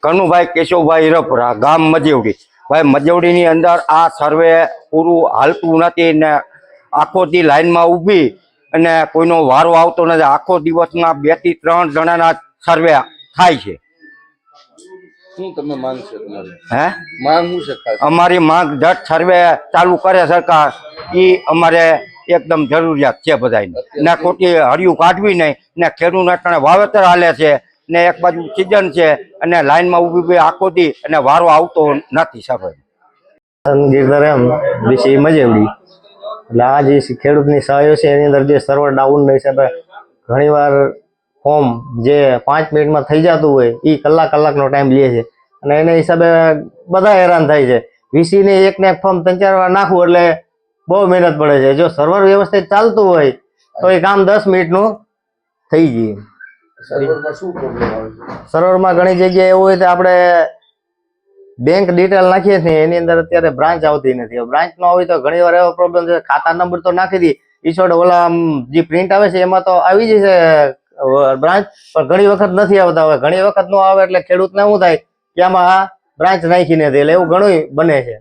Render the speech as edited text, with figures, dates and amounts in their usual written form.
કનુભાઈ કેશવભાઈ હિરપરા, ગામ મજેવડી. ભાઈ મજેવડીની અંદર આ સર્વે પૂરું હાલતું નથી ને આખો દી લાઈનમાં ઊભી અને કોઈનો વારો આવતો નથી. આખો દિવસમાં 2 થી 3 જણાના સર્વે થાય છે. શું તમે માંગ છે તમારી? હે માંગ શું છે? અમારી માંગ જટ સર્વે ચાલુ કરે સરકાર, એ અમારે એકદમ જરૂરિયાત છે બધાને. ને ખોટી હળિયું કાઢવી નહીં ને ખેડૂતને વાવેતર હાલે છે ને એક બાજુ સિઝન છે અને લાઈનમાં ઊભી આખો દી અને વારો આવતો નથી સર્વે. ગિરધર એમ વિશે મજેવડી. એટલે આ જે ખેડૂતની સહાયો છે એની અંદર જે સર્વર ડાઉન હિસાબે ઘણીવાર ફોર્મ જે 5 મિનિટમાં થઈ જતું હોય એ કલાકનો ટાઈમ લે છે અને એને હિસાબે બધા હેરાન થાય છે. વીસી ને એક ફોર્મ 3-4 વાર નાખવું એટલે બહુ મહેનત પડે છે. જો સર્વર વ્યવસ્થિત ચાલતું હોય તો એ કામ 10 મિનિટનું થઈ જાય. સર્વરમાં ઘણી જગ્યાએ એવું હોય તો આપણે બેંક ડિટેલ નાખીએ છીએ એની અંદર અત્યારે બ્રાન્ચ આવતી નથી. બ્રાન્ચ ન હોય તો ઘણી વાર એવો પ્રોબ્લેમ છે, ખાતા નંબર તો નાખી દી ઈ છોડ ઓલા જે પ્રિન્ટ આવે છે એમાં તો આવી જશે બ્રાન્ચ, પણ ઘણી વખત નથી આવતા. હોય ઘણી વખત નો આવે એટલે ખેડૂતને શું થાય કે આમાં આ બ્રાન્ચ નાખી નથી, એટલે એવું ઘણું બને છે.